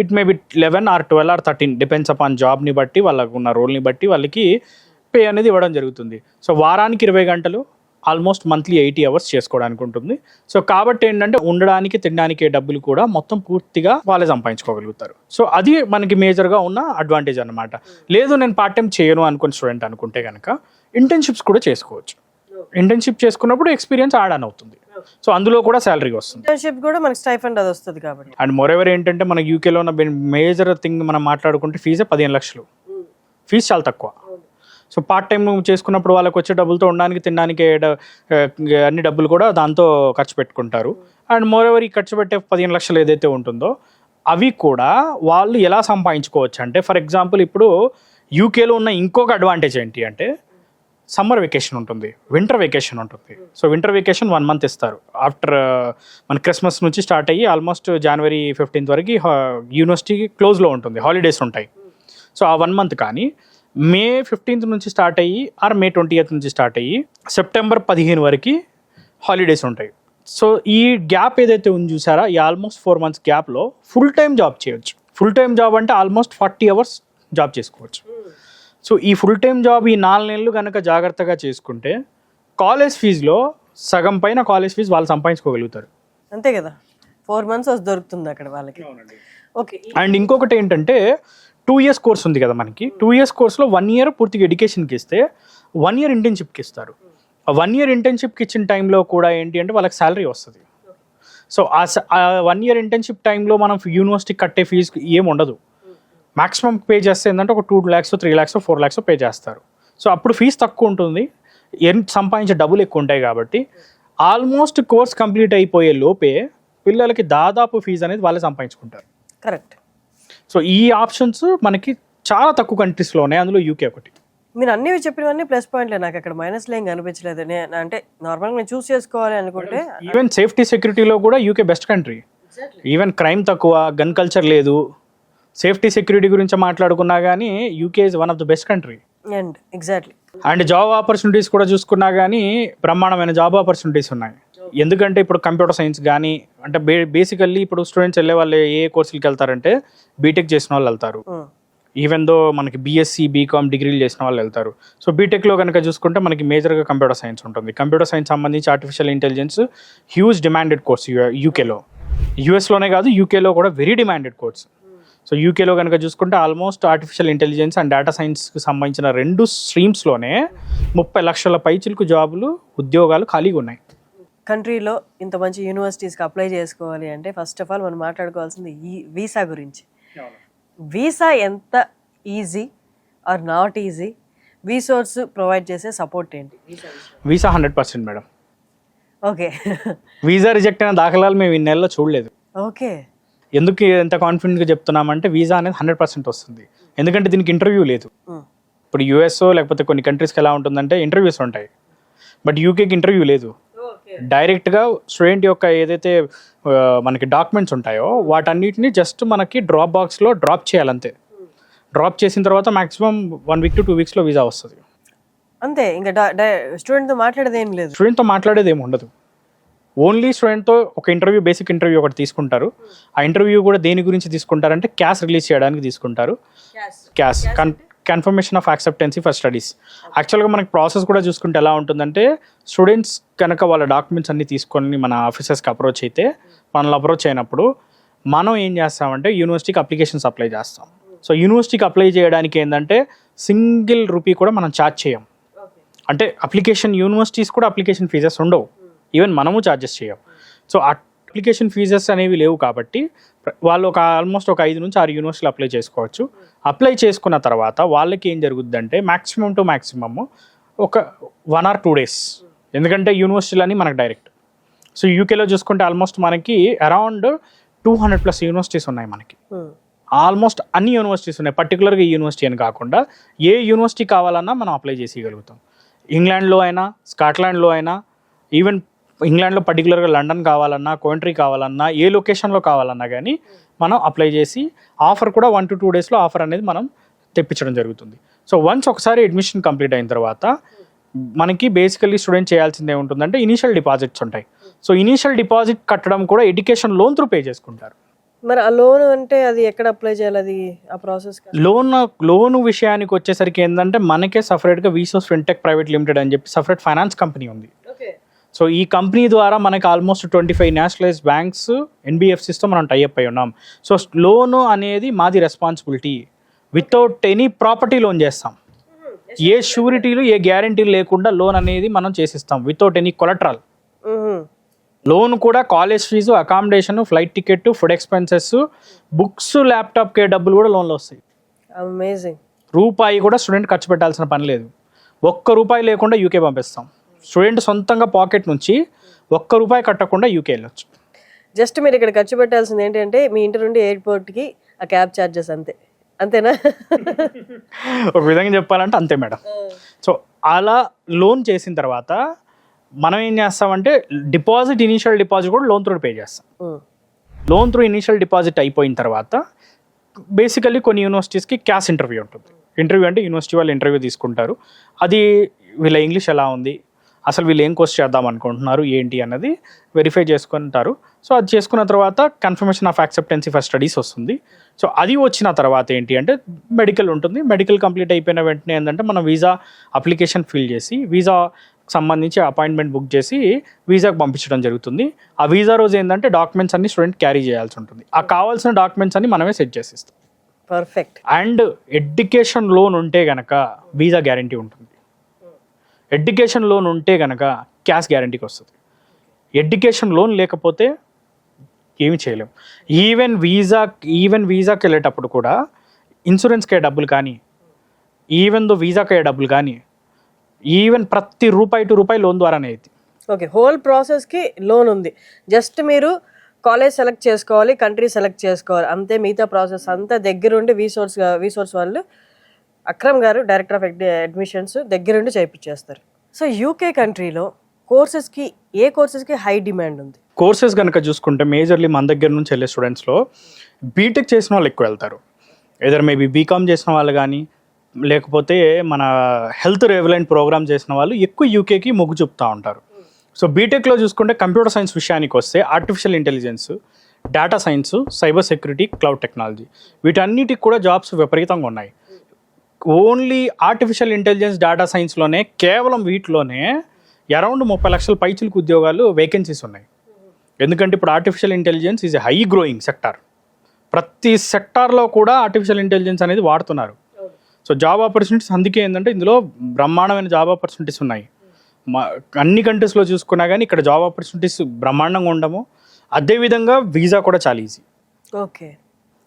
It may be 11 or 12 or 13 depends upon జాబ్ని బట్టి వాళ్ళకు ఉన్న రోల్ని బట్టి వాళ్ళకి పే అనేది ఇవ్వడం జరుగుతుంది. సో వారానికి 20 గంటలు ఆల్మోస్ట్ మంత్లీ 80 hours చేసుకోవడానికి ఉంటుంది. సో కాబట్టి ఏంటంటే ఉండడానికి తినడానికి డబ్బులు కూడా మొత్తం పూర్తిగా వాళ్ళే సంపాదించుకోగలుగుతారు. సో అది మనకి మేజర్గా ఉన్న అడ్వాంటేజ్ అనమాట. లేదు నేను పార్ట్ టైం చేయను అనుకుని స్టూడెంట్ అనుకుంటే కనుక ఇంటర్న్షిప్స్ కూడా చేసుకోవచ్చు. ఇంటర్న్షిప్ చేసుకున్నప్పుడు ఎక్స్పీరియన్స్ యాడ్ ఆన్ అవుతుంది. సో అందులో కూడా శాలరీ వస్తుంది. ఇంటర్న్షిప్ కూడా మనకి స్టైఫండ్ అది వస్తుంది కాబట్టి. అండ్ మోరెవర్ ఏంటంటే మన యూకేలో ఉన్న మేజర్ థింగ్ మనం మాట్లాడుకుంటే ఫీజే 15 లక్షలు. ఫీజు చాలా తక్కువ. సో పార్ట్ టైం చేసుకున్నప్పుడు వాళ్ళకి వచ్చే డబ్బులతో ఉండడానికి తినడానికి అన్ని డబ్బులు కూడా దాంతో ఖర్చు పెట్టుకుంటారు. అండ్ మోరెవర్ ఈ ఖర్చు పెట్టే 15 లక్షలు ఏదైతే ఉంటుందో అవి కూడా వాళ్ళు ఎలా సంపాదించుకోవచ్చు అంటే ఫర్ ఎగ్జాంపుల్ ఇప్పుడు యూకేలో ఉన్న ఇంకొక అడ్వాంటేజ్ ఏంటి అంటే సమ్మర్ వెకేషన్ ఉంటుంది, వింటర్ వెకేషన్ ఉంటుంది. సో వింటర్ వెకేషన్ 1 month ఇస్తారు. ఆఫ్టర్ మన క్రిస్మస్ నుంచి స్టార్ట్ అయ్యి ఆల్మోస్ట్ January 15th వరకు యూనివర్సిటీ క్లోజ్లో ఉంటుంది, హాలిడేస్ ఉంటాయి. సో ఆ 1 month కానీ May 15th నుంచి స్టార్ట్ అయ్యి ఆర్ May 20th నుంచి స్టార్ట్ అయ్యి September 15 వరకు హాలిడేస్ ఉంటాయి. సో ఈ గ్యాప్ ఏదైతే ఉంది చూసారా, ఈ ఆల్మోస్ట్ 4 months గ్యాప్లో ఫుల్ టైం జాబ్ చేయొచ్చు. ఫుల్ టైం జాబ్ అంటే ఆల్మోస్ట్ 40 hours జాబ్ చేసుకోవచ్చు. సో ఈ ఫుల్ టైం జాబ్ ఈ 4 నెలలు కనుక జాగ్రత్తగా చేసుకుంటే కాలేజ్ ఫీజులో సగం పైన కాలేజ్ ఫీజు వాళ్ళు సంపాదించుకోగలుగుతారు. అంతే కదా, 4 months దొరుకుతుంది అక్కడ వాళ్ళకి. ఓకే. అండ్ ఇంకొకటి ఏంటంటే 2 years కోర్స్ ఉంది కదా మనకి. 2 years కోర్స్లో 1 year పూర్తిగా ఎడ్యుకేషన్కి ఇస్తే 1 year ఇంటర్న్షిప్కి ఇస్తారు. ఆ 1 year ఇంటర్న్షిప్కి ఇచ్చిన టైంలో కూడా ఏంటి అంటే వాళ్ళకి శాలరీ వస్తుంది. సో ఆ 1 year ఇంటర్న్షిప్ టైంలో మనం యూనివర్సిటీకి కట్టే ఫీజు ఏమి ఉండదు. మ్యాక్సిమం పే చేస్తే ఏంటంటే ఒక 2 lakhs 3 lakhs 4 lakhs పే చేస్తారు. సో అప్పుడు ఫీజు తక్కువ ఉంటుంది, సంపాదించే డబ్బులు ఎక్కువ ఉంటాయి. కాబట్టి ఆల్మోస్ట్ కోర్స్ కంప్లీట్ అయిపోయే లోపే పిల్లలకి దాదాపు ఫీజు అనేది వాళ్ళే సంపాదించుకుంటారు. కరెక్ట్. సో ఈ ఆప్షన్స్ మనకి చాలా తక్కువ కంట్రీస్లో ఉన్నాయి, అందులో యూకే ఒకటి. మీరు అన్నీ చెప్పినవన్నీ ప్లస్ పాయింట్లే, నాకు అక్కడ మైనస్లో ఏం కనిపించలేదు. అంటే నార్మల్గా నేను చూస్ చేసుకోవాలి అనుకుంటే ఈవెన్ సేఫ్టీ సెక్యూరిటీలో కూడా UK best country. Even crime తక్కువ, గన్ కల్చర్ లేదు, సేఫ్టీ సెక్యూరిటీ గురించి మాట్లాడుకున్నా కానీ UK is one of the best country. And exactly. And job opportunities కూడా చూసుకున్నా కానీ బ్రహ్మాండమైన జాబ్ ఆపర్చునిటీస్ ఉన్నాయి. ఎందుకంటే ఇప్పుడు కంప్యూటర్ సైన్స్ కానీ అంటే బేసికల్లీ ఇప్పుడు స్టూడెంట్స్ వెళ్ళే వాళ్ళు ఏ కోర్సులకి వెళ్తారంటే బీటెక్ చేసిన వాళ్ళు వెళ్తారు. ఈవెన్ దో మనకి BSc BCom డిగ్రీలు చేసిన వాళ్ళు వెళ్తారు. సో బీటెక్లో కనుక చూసుకుంటే మనకి మేజర్గా కంప్యూటర్ సైన్స్ ఉంటుంది. కంప్యూటర్ సైన్స్ సంబంధించి artificial intelligence huge demanded course యూకేలో. యూఎస్లోనే కాదు యూకేలో కూడా వెరీ డిమాండెడ్ కోర్స్. సో యూకేలో కనుక చూసుకుంటే almost artificial intelligence and data సైన్స్కి సంబంధించిన 2 స్ట్రీమ్స్లోనే 30 లక్షల పైచిలకు జాబులు ఉద్యోగాలు ఖాళీగా ఉన్నాయి. కంట్రీలో ఇంత మంచి యూనివర్సిటీస్కి అప్లై చేసుకోవాలి అంటే ఫస్ట్ ఆఫ్ ఆల్ మనం మాట్లాడుకోవాల్సింది ఈ వీసా గురించి. వీసా ఎంత ఈజీ ఆర్ నాట్ ఈజీ, వీసోర్స్ ప్రొవైడ్ చేసే సపోర్ట్ ఏంటి? Visa 100% madam. Okay. Visa reject అయిన దాఖలాలు మేము ఈ నెలలో చూడలేదు. ఓకే. ఎందుకు ఎంత కాన్ఫిడెంట్గా చెప్తున్నామంటే వీసా అనేది 100% వస్తుంది, ఎందుకంటే దీనికి ఇంటర్వ్యూ లేదు. ఇప్పుడు యూఎస్ లేకపోతే కొన్ని కంట్రీస్కి ఎలా ఉంటుందంటే ఇంటర్వ్యూస్ ఉంటాయి, బట్ యూకేకి ఇంటర్వ్యూ లేదు. డైరెక్ట్గా స్టూడెంట్ యొక్క ఏదైతే మనకి డాక్యుమెంట్స్ ఉంటాయో వాటన్నిటిని జస్ట్ మనకి డ్రాప్ బాక్స్లో డ్రాప్ చేయాలంతే. డ్రాప్ చేసిన తర్వాత maximum 1 week to 2 weeks visa వస్తుంది అంతే. ఇంకా స్టూడెంట్తో మాట్లాడేది ఏం లేదు. స్టూడెంట్తో మాట్లాడేది ఏమి ఉండదు. ఓన్లీ స్టూడెంట్తో ఒక ఇంటర్వ్యూ, బేసిక్ ఇంటర్వ్యూ ఒకటి తీసుకుంటారు. ఆ ఇంటర్వ్యూ కూడా దేని గురించి తీసుకుంటారంటే క్యాష్ రిలీజ్ చేయడానికి తీసుకుంటారు. Cash confirmation of acceptancy for studies. యాక్చువల్గా మనకి ప్రాసెస్ కూడా చూసుకుంటే ఎలా ఉంటుందంటే స్టూడెంట్స్ కనుక వాళ్ళ డాక్యుమెంట్స్ అన్ని తీసుకొని మన ఆఫీసర్స్కి అప్రోచ్ అయితే, మనల్ని అప్రోచ్ అయినప్పుడు మనం ఏం చేస్తామంటే యూనివర్సిటీకి అప్లికేషన్స్ అప్లై చేస్తాం. సో యూనివర్సిటీకి అప్లై చేయడానికి ఏంటంటే సింగిల్ రూపీ కూడా మనం ఛార్జ్ చేయం. అంటే యూనివర్సిటీస్ కూడా అప్లికేషన్ ఫీజెస్ ఉండవు, ఈవెన్ మనము ఛార్జెస్ చేయం. సో అప్లికేషన్ ఫీజెస్ అనేవి లేవు కాబట్టి వాళ్ళు ఆల్మోస్ట్ ఒక 5 నుంచి 6 యూనివర్సిటీలు అప్లై చేసుకోవచ్చు. అప్లై చేసుకున్న తర్వాత వాళ్ళకి ఏం జరుగుద్దంటే మ్యాక్సిమం టు మ్యాక్సిమమ్ ఒక 1 or 2 days, ఎందుకంటే యూనివర్సిటీలని మనకు డైరెక్ట్. సో యూకేలో చూసుకుంటే ఆల్మోస్ట్ మనకి అరౌండ్ 200+ యూనివర్సిటీస్ ఉన్నాయి మనకి. ఆల్మోస్ట్ అన్ని యూనివర్సిటీస్ ఉన్నాయి, పర్టికులర్గా ఈ యూనివర్సిటీ అని కాకుండా ఏ యూనివర్సిటీ కావాలన్నా మనం అప్లై చేసేయగలుగుతాం. ఇంగ్లాండ్లో అయినా, స్కాట్లాండ్లో అయినా, ఈవెన్ ఇంగ్లాండ్లో పర్టికులర్గా లండన్ కావాలన్నా, కోయంట్రీ కావాలన్నా, ఏ లొకేషన్లో కావాలన్నా కానీ మనం అప్లై చేసి ఆఫర్ కూడా 1 to 2 daysలో ఆఫర్ అనేది మనం తెప్పించడం జరుగుతుంది. సో వన్స్ ఒకసారి అడ్మిషన్ కంప్లీట్ అయిన తర్వాత మనకి బేసికల్లీ స్టూడెంట్ చేయాల్సింది ఏముంటుందంటే ఇనీషియల్ డిపాజిట్స్ ఉంటాయి. సో ఇనీషియల్ డిపాజిట్ కట్టడం కూడా ఎడ్యుకేషన్ లోన్ త్రూ పే చేసుకుంటారు. మరి ఆ లోన్ అంటే అది ఎక్కడ అప్లై చేయాలి, అది ఆ ప్రాసెస్? లోన్ విషయానికి వచ్చేసరికి ఏంటంటే మనకే సపరేట్గా వీసోస్ ఫిన్టెక్ ప్రైవేట్ లిమిటెడ్ అని చెప్పి సపరేట్ ఫైనాన్స్ కంపెనీ ఉంది. సో ఈ కంపెనీ ద్వారా మనకి ఆల్మోస్ట్ 25 నేషనలైజ్ బ్యాంక్స్, ఎన్బిఎఫ్సిస్తో మనం టైఅప్ అయి ఉన్నాం. సో లోను అనేది మాది responsibility. Without any property loan చేస్తాం, ఏ షూరిటీలు ఏ గ్యారంటీలు లేకుండా లోన్ అనేది మనం చేసిస్తాం వితౌట్ ఎనీ కొలట్రల్. లోన్ కూడా college fees, accommodation, flight ticket, food expenses, books, ల్యాప్టాప్కి డబ్బులు కూడా లోన్లో వస్తాయి. అమేజింగ్. రూపాయి కూడా స్టూడెంట్ ఖర్చు పెట్టాల్సిన పని లేదు. ₹1 లేకుండా యూకే పంపిస్తాం. స్టూడెంట్ సొంతంగా పాకెట్ నుంచి ₹1 కట్టకుండా యూకే వెళ్ళొచ్చు. జస్ట్ మీరు ఇక్కడ ఖర్చు పెట్టాల్సింది ఏంటంటే మీ ఇంటి నుండి ఎయిర్పోర్ట్కి ఆ క్యాబ్ ఛార్జెస్, అంతేనా? ఒక విధంగా చెప్పాలంటే అంతే మేడం. సో అలా లోన్ చేసిన తర్వాత మనం ఏం చేస్తామంటే ఇనీషియల్ డిపాజిట్ కూడా లోన్ త్రూ పే చేస్తాం. లోన్ త్రూ ఇనీషియల్ డిపాజిట్ అయిపోయిన తర్వాత బేసికల్లీ కొన్ని యూనివర్సిటీస్కి క్యాష్ ఇంటర్వ్యూ ఉంటుంది. ఇంటర్వ్యూ అంటే యూనివర్సిటీ వాళ్ళు ఇంటర్వ్యూ తీసుకుంటారు. అది వీళ్ళ ఇంగ్లీష్ ఎలా ఉంది, అసలు వీళ్ళు ఏం కోర్స్ చేద్దాం అనుకుంటున్నారు ఏంటి అన్నది వెరిఫై చేసుకుంటారు. సో అది చేసుకున్న తర్వాత confirmation of acceptancy for studies వస్తుంది. సో అది వచ్చిన తర్వాత ఏంటి అంటే మెడికల్ ఉంటుంది. మెడికల్ కంప్లీట్ అయిపోయిన వెంటనే ఏంటంటే మనం వీసా అప్లికేషన్ ఫిల్ చేసి వీసా సంబంధించి అపాయింట్మెంట్ బుక్ చేసి వీసాకి పంపించడం జరుగుతుంది. ఆ వీసా రోజు ఏంటంటే డాక్యుమెంట్స్ అన్ని స్టూడెంట్ క్యారీ చేయాల్సి ఉంటుంది. ఆ కావాల్సిన డాక్యుమెంట్స్ అన్ని మనమే సెట్ చేసిస్తాం. పర్ఫెక్ట్. అండ్ ఎడ్యుకేషన్ లోన్ ఉంటే కనుక వీసా గ్యారంటీ ఉంటుంది. ఎడ్యుకేషన్ లోన్ ఉంటే కనుక క్యాష్ గ్యారంటీకి వస్తుంది. ఎడ్యుకేషన్ లోన్ లేకపోతే ఏమి చేయలేము. ఈవెన్ వీసాకి వెళ్ళేటప్పుడు కూడా ఇన్సూరెన్స్కి అయ్యే డబ్బులు కానీ, వీసాకి అయ్యే డబ్బులు కానీ, ఈవెన్ ప్రతి ₹1 లోన్ ద్వారానే అయింది. ఓకే, హోల్ ప్రాసెస్కి లోన్ ఉంది. జస్ట్ మీరు కాలేజ్ సెలెక్ట్ చేసుకోవాలి, కంట్రీ సెలెక్ట్ చేసుకోవాలి, అంతే. మిగతా ప్రాసెస్ అంతా దగ్గరుండి వీసోర్స్ వాళ్ళు అక్రమ్ గారు, డైరెక్టర్ ఆఫ్ అడ్మిషన్స్, దగ్గరుండి చేయించేస్తారు. సో యూకే కంట్రీలో ఏ కోర్సెస్కి హై డిమాండ్ ఉంది? కోర్సెస్ కనుక చూసుకుంటే మేజర్లీ మన దగ్గర నుంచి వెళ్ళే స్టూడెంట్స్లో బీటెక్ చేసిన వాళ్ళు ఎక్కువ వెళ్తారు. ఏదర్ మేబీ బీకామ్ చేసిన వాళ్ళు కానీ, లేకపోతే మన హెల్త్ రిలవెంట్ ప్రోగ్రామ్ చేసిన వాళ్ళు ఎక్కువ యూకేకి మొగ్గు చూపుతూ ఉంటారు. సో బీటెక్లో చూసుకుంటే కంప్యూటర్ సైన్స్ విషయానికి వస్తే artificial intelligence, data science, cyber security, cloud technology, వీటన్నిటికి కూడా జాబ్స్ విపరీతంగా ఉన్నాయి. ఓన్లీ ఆర్టిఫిషియల్ ఇంటెలిజెన్స్, డేటా సైన్స్లోనే కేవలం వీటిలోనే అరౌండ్ 30 లక్షల పైచిలకు ఉద్యోగాలు వేకెన్సీస్ ఉన్నాయి. ఎందుకంటే ఇప్పుడు artificial intelligence is a high growing sector. ప్రతి సెక్టార్లో కూడా ఆర్టిఫిషియల్ ఇంటెలిజెన్స్ అనేది వాడుతున్నారు. సో జాబ్ ఆపర్చునిటీస్ అందుకే ఏంటంటే ఇందులో బ్రహ్మాండమైన జాబ్ ఆపర్చునిటీస్ ఉన్నాయి. అన్ని కంట్రీస్లో చూసుకున్నా కానీ ఇక్కడ జాబ్ ఆపర్చునిటీస్ బ్రహ్మాండంగా ఉండము. అదేవిధంగా వీసా కూడా చాలా ఈజీ. ఓకే,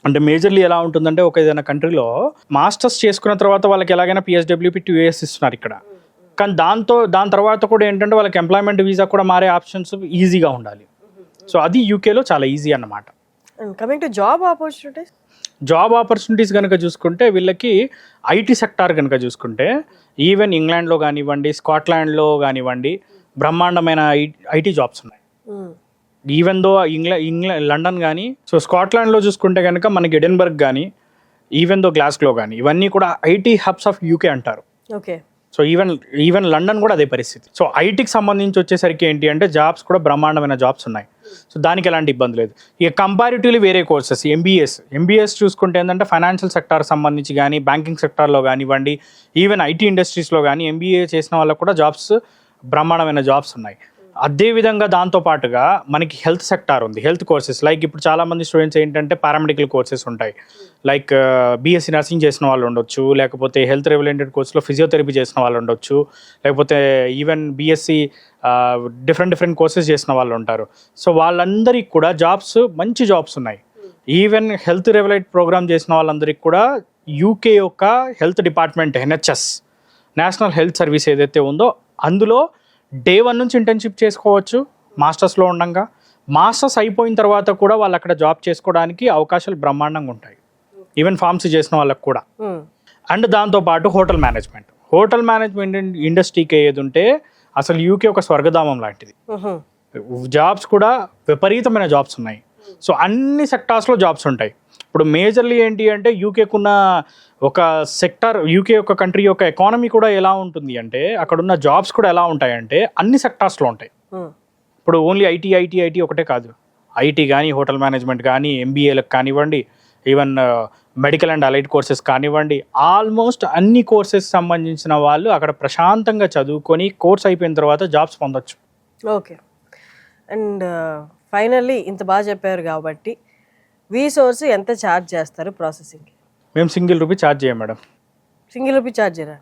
అంటే మేజర్లీ ఎలా ఉంటుందంటే ఒక ఏదైనా కంట్రీలో మాస్టర్స్ చేసుకున్న తర్వాత వాళ్ళకి ఎలాగైనా PSWP 2 years ఇస్తున్నారు ఇక్కడ. కానీ దాని తర్వాత కూడా ఏంటంటే వాళ్ళకి ఎంప్లాయ్మెంట్ వీసా కూడా మారే ఆప్షన్స్ ఈజీగా ఉండాలి. సో అది యూకేలో చాలా ఈజీ అన్నమాట. And coming to job opportunities, job opportunities కనుక చూసుకుంటే వీళ్ళకి ఐటీ సెక్టార్ కనుక చూసుకుంటే ఈవెన్ ఇంగ్లాండ్లో కానివ్వండి, స్కాట్లాండ్లో కానివ్వండి బ్రహ్మాండమైన ఐటీ జాబ్స్ ఉన్నాయి. ఈవెన్ దో లండన్ కానీ, సో స్కాట్లాండ్లో చూసుకుంటే కనుక మనకి ఎడిన్బర్గ్ కానీ, ఈవెన్ దో గ్లాస్గో కానీ, ఇవన్నీ కూడా ఐటీ హబ్స్ ఆఫ్ యూకే అంటారు. ఓకే. సో ఈవెన్ లండన్ కూడా అదే పరిస్థితి. సో ఐటీకి సంబంధించి వచ్చేసరికి ఏంటి అంటే జాబ్స్ కూడా బ్రహ్మాండమైన జాబ్స్ ఉన్నాయి. సో దానికి ఎలాంటి ఇబ్బంది లేదు. ఇక కంపారిటివ్లీ వేరే కోర్సెస్ ఎంబీఎస్ చూసుకుంటే ఏంటంటే ఫైనాన్షియల్ సెక్టార్ సంబంధించి కానీ, బ్యాంకింగ్ సెక్టార్లో కానివ్వండి, ఈవెన్ ఐటీ ఇండస్ట్రీస్లో కానీ ఎంబీఏ చేసిన వాళ్ళకు కూడా జాబ్స్ బ్రహ్మాండమైన జాబ్స్ ఉన్నాయి. అదేవిధంగా దాంతోపాటుగా మనకి హెల్త్ సెక్టార్ ఉంది. హెల్త్ కోర్సెస్ లైక్ ఇప్పుడు చాలామంది స్టూడెంట్స్ ఏంటంటే పారామెడికల్ కోర్సెస్ ఉంటాయి. లైక్ బీఎస్సీ నర్సింగ్ చేసిన వాళ్ళు ఉండొచ్చు, లేకపోతే హెల్త్ రిలేటెడ్ కోర్సులో ఫిజియోథెరపీ చేసిన వాళ్ళు ఉండొచ్చు, లేకపోతే ఈవెన్ బీఎస్సీ డిఫరెంట్ కోర్సెస్ చేసిన వాళ్ళు ఉంటారు. సో వాళ్ళందరికీ కూడా జాబ్స్, మంచి జాబ్స్ ఉన్నాయి. ఈవెన్ హెల్త్ రిలేటెడ్ ప్రోగ్రామ్ చేసిన వాళ్ళందరికీ కూడా యూకే యొక్క health department NHS, national health service ఏదైతే ఉందో అందులో డే 1 నుంచి ఇంటర్న్షిప్ చేసుకోవచ్చు మాస్టర్స్లో ఉండగా. మాస్టర్స్ అయిపోయిన తర్వాత కూడా వాళ్ళు అక్కడ జాబ్ చేసుకోవడానికి అవకాశాలు బ్రహ్మాండంగా ఉంటాయి, ఈవెన్ ఫార్మసీ చేసిన వాళ్ళకి కూడా. అండ్ దాంతోపాటు హోటల్ మేనేజ్మెంట్ ఇండస్ట్రీకి ఏది ఉంటే అసలు యూకే ఒక స్వర్గధామం లాంటిది. జాబ్స్ కూడా విపరీతమైన జాబ్స్ ఉన్నాయి. సో అన్ని సెక్టార్స్లో జాబ్స్ ఉంటాయి. ఇప్పుడు మేజర్లీ ఏంటి అంటే యూకేకున్న ఒక సెక్టార్, యూకే యొక్క కంట్రీ యొక్క ఎకానమీ కూడా ఎలా ఉంటుంది అంటే అక్కడున్న జాబ్స్ కూడా ఎలా ఉంటాయంటే అన్ని సెక్టార్స్లో ఉంటాయి. ఇప్పుడు ఓన్లీ ఐటీ ఒకటే కాదు, ఐటీ కానీ, హోటల్ మేనేజ్మెంట్ కానీ, ఎంబీఏలకు కానివ్వండి, even medical and allied courses కానివ్వండి, ఆల్మోస్ట్ అన్ని కోర్సెస్ సంబంధించిన వాళ్ళు అక్కడ ప్రశాంతంగా చదువుకొని కోర్స్ అయిపోయిన తర్వాత జాబ్స్ పొందొచ్చు. ఓకే. అండ్ ఫైనల్లీ ఇంత బాగా చెప్పారు కాబట్టి వీసోర్స్ ఎంత ఛార్జ్ చేస్తారు ప్రాసెసింగ్? మేము ₹1 ఛార్జ్ చేయం మేడం. ₹1 ఛార్జ్ చేయరా?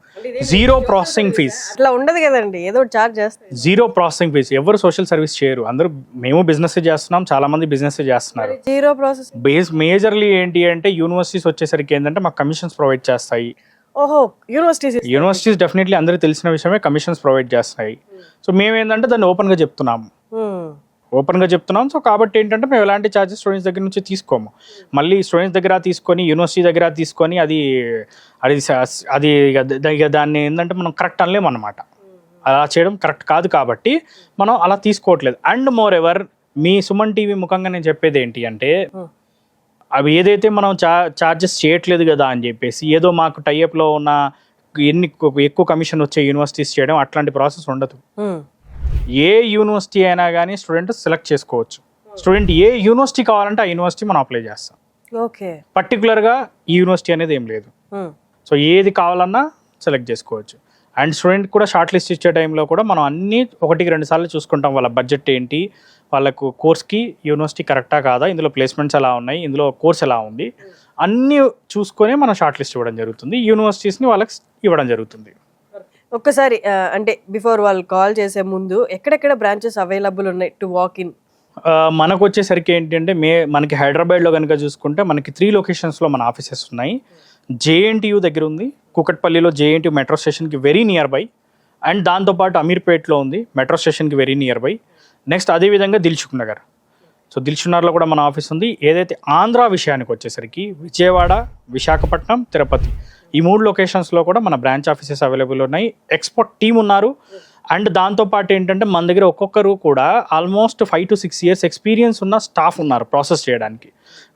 Zero processing fee. అట్లా ఉండదు కదండి, ఏదో ఛార్జ్ చేస్తారు. Zero processing fee. ఎవరు సోషల్ సర్వీస్ చేయరు. అందరూ మేము బిజినెస్ చేస్తున్నాం, చాలా మంది బిజినెస్ చేస్తున్నారు. జీరో ప్రాసెసింగ్ మేజర్లీ ఏంటి అంటే యూనివర్సిటీస్ వచ్చేసరికి ఏంటంటే మాకు కమిషన్స్ ప్రొవైడ్ చేస్తాయి. ఓహో, యూనివర్సిటీస్ డెఫినెట్లీ అందరికీ తెలిసిన విషయమే, కమిషన్స్ ప్రొవైడ్ చేస్తాయి. సో మేము ఏంటంటే దాన్ని ఓపెన్గా చెప్తున్నాము. సో కాబట్టి ఏంటంటే మేము ఎలాంటి ఛార్జెస్ స్టూడెంట్స్ దగ్గర నుంచి తీసుకోము. మళ్ళీ స్టూడెంట్స్ దగ్గర తీసుకొని, యూనివర్సిటీ దగ్గర తీసుకొని అది ఇక దాన్ని ఏంటంటే మనం కరెక్ట్ అనలేము అనమాట. అలా చేయడం కరెక్ట్ కాదు కాబట్టి మనం అలా తీసుకోవట్లేదు. And more ever me Suman TV ముఖంగా నేను చెప్పేది ఏంటి అంటే అవి ఏదైతే మనం ఛార్జెస్ చేయట్లేదు కదా అని చెప్పేసి ఏదో మాకు టైఅప్లో ఉన్న ఎక్కువ కమిషన్ వచ్చే యూనివర్సిటీస్ చేయడం అట్లాంటి ప్రాసెస్ ఉండదు. ఏ యూనివర్సిటీ అయినా కానీ స్టూడెంట్ సెలెక్ట్ చేసుకోవచ్చు. స్టూడెంట్ ఏ యూనివర్సిటీ కావాలంటే ఆ యూనివర్సిటీ మనం అప్లై చేస్తాం. ఓకే. పర్టికులర్గా ఈ యూనివర్సిటీ అనేది ఏం లేదు. సో ఏది కావాలన్నా సెలెక్ట్ చేసుకోవచ్చు. అండ్ స్టూడెంట్ కూడా షార్ట్ లిస్ట్ ఇచ్చే టైంలో కూడా మనం అన్నీ 1-2 సార్లు చూసుకుంటాం. వాళ్ళ బడ్జెట్ ఏంటి, వాళ్ళకు కోర్స్కి యూనివర్సిటీ కరెక్టా కాదా, ఇందులో ప్లేస్మెంట్స్ ఎలా ఉన్నాయి, ఇందులో కోర్స్ ఎలా ఉంది, అన్నీ చూసుకొని మనం షార్ట్ లిస్ట్ ఇవ్వడం జరుగుతుంది. యూనివర్సిటీస్ని వాళ్ళకి ఇవ్వడం జరుగుతుంది. ఒక్కసారి అంటే బిఫోర్ వాళ్ళు కాల్ చేసే ముందు ఎక్కడెక్కడ బ్రాంచెస్ అవైలబుల్ ఉన్నాయి టు వాక్ ఇన్? మనకు వచ్చేసరికి ఏంటంటే మనకి హైదరాబాద్లో కనుక చూసుకుంటే మనకి 3 లొకేషన్స్లో మన ఆఫీసెస్ ఉన్నాయి. JNTU దగ్గర ఉంది, కూకట్పల్లిలో JNTU మెట్రో స్టేషన్కి వెరీ నియర్ బై. అండ్ దాంతోపాటు అమీర్పేట్లో ఉంది, మెట్రో స్టేషన్కి వెరీ నియర్ బై. నెక్స్ట్ అదేవిధంగా దిల్సుఖ్ నగర్. సో దిల్సుఖ్ నగర్లో కూడా మన ఆఫీస్ ఉంది. ఏదైతే ఆంధ్ర విషయానికి వచ్చేసరికి విజయవాడ, విశాఖపట్నం, తిరుపతి, ఈ 3 లొకేషన్స్లో కూడా మన బ్రాంచ్ ఆఫీసెస్ అవైలబుల్ ఉన్నాయి. ఎక్స్పర్ట్ టీమ్ ఉన్నారు. అండ్ దాంతోపాటు ఏంటంటే మన దగ్గర ఒక్కొక్కరు కూడా ఆల్మోస్ట్ 5 to 6 years ఎక్స్పీరియన్స్ ఉన్న స్టాఫ్ ఉన్నారు ప్రాసెస్ చేయడానికి.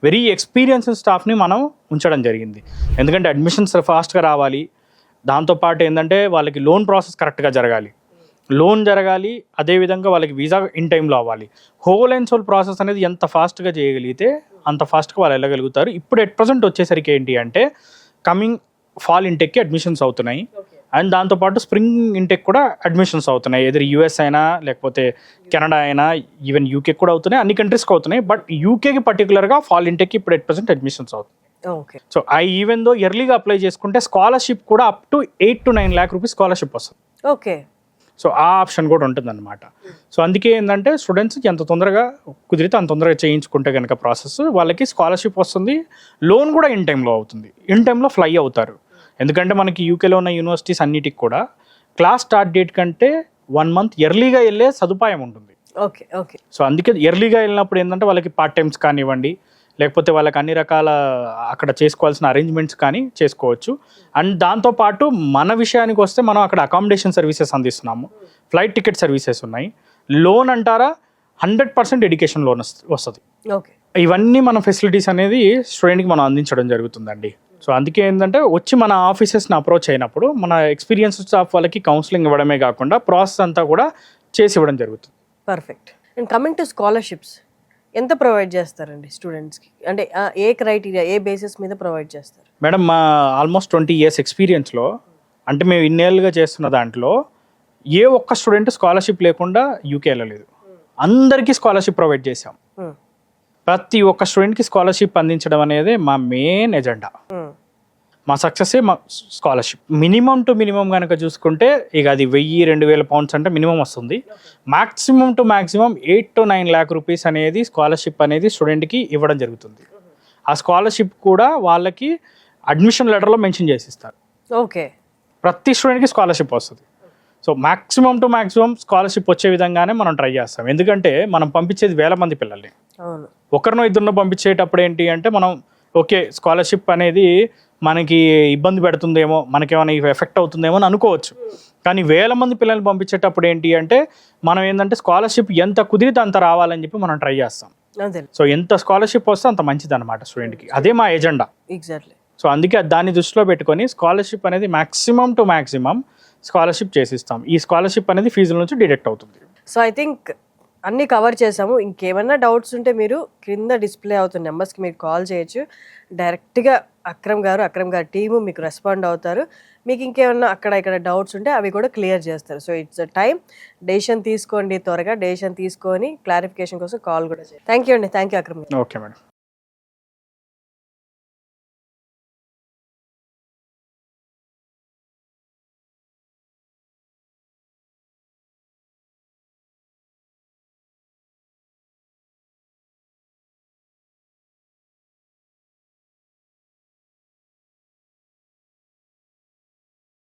వెరీ ఎక్స్పీరియన్స్డ్ స్టాఫ్ని మనం ఉంచడం జరిగింది. ఎందుకంటే అడ్మిషన్స్ ఫాస్ట్గా రావాలి, దాంతోపాటు ఏంటంటే వాళ్ళకి లోన్ ప్రాసెస్ కరెక్ట్గా జరగాలి, అదేవిధంగా వాళ్ళకి వీసా ఇన్ టైంలో అవ్వాలి. హోల్ అండ్ సోల్ ప్రాసెస్ అనేది ఎంత ఫాస్ట్గా చేయగలిగితే అంత ఫాస్ట్గా వాళ్ళు వెళ్ళగలుగుతారు. ఇప్పుడు ఎట్ ప్రజెంట్ వచ్చేసరికి ఏంటి అంటే కమింగ్ ఫాల్ ఇంటెక్కి అడ్మిషన్స్ అవుతున్నాయి. అండ్ దాంతోపాటు స్ప్రింగ్ ఇంటెక్ కూడా అడ్మిషన్స్ అవుతున్నాయి. ఎదురు US అయినా లేకపోతే కెనడా అయినా, ఈవెన్ యూకే కూడా అవుతున్నాయి, అన్ని కంట్రీస్కి అవుతున్నాయి. బట్ యూకేకి పర్టికులర్గా ఫాల్ ఇంటెక్కి ఇప్పుడు ఎట్ ప్రజెంట్ అడ్మిషన్స్ అవుతున్నాయి. సో ఈవెన్ దో ఎర్లీగా అప్లై చేసుకుంటే స్కాలర్షిప్ కూడా up to 8 to 9 lakh rupees scholarship వస్తుంది. ఓకే. సో ఆ ఆప్షన్ కూడా ఉంటుందన్నమాట. సో అందుకే ఏంటంటే స్టూడెంట్స్కి ఎంత తొందరగా కుదిరితే అంత తొందరగా చేయించుకుంటే కనుక ప్రాసెస్ వాళ్ళకి స్కాలర్షిప్ వస్తుంది, లోన్ కూడా ఇన్ టైంలో అవుతుంది, ఇన్ టైంలో ఫ్లై అవుతారు. ఎందుకంటే మనకి యూకేలో ఉన్న యూనివర్సిటీస్ అన్నిటికి కూడా క్లాస్ స్టార్ట్ డేట్ కంటే 1 month ఎర్లీగా వెళ్ళే సదుపాయం ఉంటుంది. ఓకే. ఓకే. సో అందుకే ఎర్లీగా వెళ్ళినప్పుడు ఏంటంటే వాళ్ళకి పార్ట్ టైమ్స్ కానివ్వండి, లేకపోతే వాళ్ళకి అన్ని రకాల అక్కడ చేసుకోవాల్సిన అరేంజ్మెంట్స్ కానీ చేసుకోవచ్చు. అండ్ దాంతోపాటు మన విషయానికి వస్తే మనం అక్కడ అకామిడేషన్ సర్వీసెస్ అందిస్తున్నాము, ఫ్లైట్ టికెట్ సర్వీసెస్ ఉన్నాయి. లోన్ అంటారా 100% ఎడ్యుకేషన్ లోన్ వస్తుంది. ఓకే, ఇవన్నీ మన ఫెసిలిటీస్ అనేది స్టూడెంట్కి మనం అందించడం జరుగుతుందండి. సో అందుకే ఏంటంటే వచ్చి మన ఆఫీసెస్ని అప్రోచ్ అయినప్పుడు మన ఎక్స్పీరియన్స్ స్టాఫ్ వాళ్ళకి కౌన్సిలింగ్ ఇవ్వడమే కాకుండా ప్రాసెస్ అంతా కూడా చేసి ఇవ్వడం జరుగుతుంది. Perfect. And coming to scholarships, ఎంత ప్రొవైడ్ చేస్తారండి స్టూడెంట్స్కి? అంటే ఏ క్రైటీరియా, ఏ బేసిస్ మీద ప్రొవైడ్ చేస్తారు? మేడం, మా ఆల్మోస్ట్ 20 years ఎక్స్పీరియన్స్లో, అంటే మేము ఇన్నేళ్ళుగా చేస్తున్న దాంట్లో ఏ ఒక్క స్టూడెంట్ స్కాలర్షిప్ లేకుండా యూకే వెళ్ళలేదు. అందరికీ స్కాలర్షిప్ ప్రొవైడ్ చేసాం. ప్రతి ఒక్క స్టూడెంట్కి స్కాలర్షిప్ అందించడం అనేది మా మెయిన్ ఎజెండా. మా సక్సెస్ మా స్కాలర్షిప్. మినిమం టు మినిమం కనుక చూసుకుంటే ఇక అది 1000-2000 pounds అంటే మినిమం వస్తుంది. Maximum to maximum 8 to 9 lakh rupees అనేది స్కాలర్షిప్ అనేది స్టూడెంట్కి ఇవ్వడం జరుగుతుంది. ఆ స్కాలర్షిప్ కూడా వాళ్ళకి అడ్మిషన్ లెటర్లో మెన్షన్ చేసి ఇస్తారు. ఓకే, ప్రతి స్టూడెంట్కి స్కాలర్షిప్ వస్తుంది. So maximum to maximum scholarship వచ్చే విధంగానే మనం ట్రై చేస్తాం. ఎందుకంటే మనం పంపించేది 1000 మంది పిల్లల్ని. అవును, ఒకరినో ఇద్దరినో పంపించేటప్పుడు ఏంటి అంటే మనం ఓకే స్కాలర్షిప్ అనేది మనకి ఇబ్బంది పెడుతుందేమో, మనకేమైనా ఎఫెక్ట్ అవుతుందేమో అని అనుకోవచ్చు. కానీ 1000 మంది పిల్లల్ని పంపించేటప్పుడు ఏంటి అంటే మనం ఏంటంటే స్కాలర్షిప్ ఎంత కుదిరితే అంత రావాలని చెప్పి మనం ట్రై చేస్తాం. అదే. సో ఎంత స్కాలర్షిప్ వస్తే అంత మంచిది అనమాట స్టూడెంట్కి. అదే మా ఎజెండా. ఎగ్జాక్ట్లీ. సో అందుకే దాన్ని దృష్టిలో పెట్టుకొని స్కాలర్షిప్ అనేది మ్యాక్సిమం టు మ్యాక్సిమం స్కాలర్షిప్ చేసిస్తాం. ఈ స్కాలర్షిప్ అనేది ఫీజుల నుంచి డిడక్ట్ అవుతుంది. సో ఐ థింక్ అన్నీ కవర్ చేసాము. ఇంకేమైనా డౌట్స్ ఉంటే మీరు క్రింద డిస్ప్లే అవుతున్న నెంబర్స్కి మీరు కాల్ చేయొచ్చు. డైరెక్ట్గా అక్రమ్ గారు టీము మీకు రెస్పాండ్ అవుతారు. మీకు ఇంకేమన్నా అక్కడ ఇక్కడ డౌట్స్ ఉంటే అవి కూడా క్లియర్ చేస్తారు. So it's a time, decision తీసుకోండి, త్వరగా డెసిషన్ తీసుకొని క్లారిఫికేషన్ కోసం కాల్ కూడా చేయండి. థ్యాంక్ యూ అండి. థ్యాంక్ యూ అక్రమ్ గారు. Okay madam.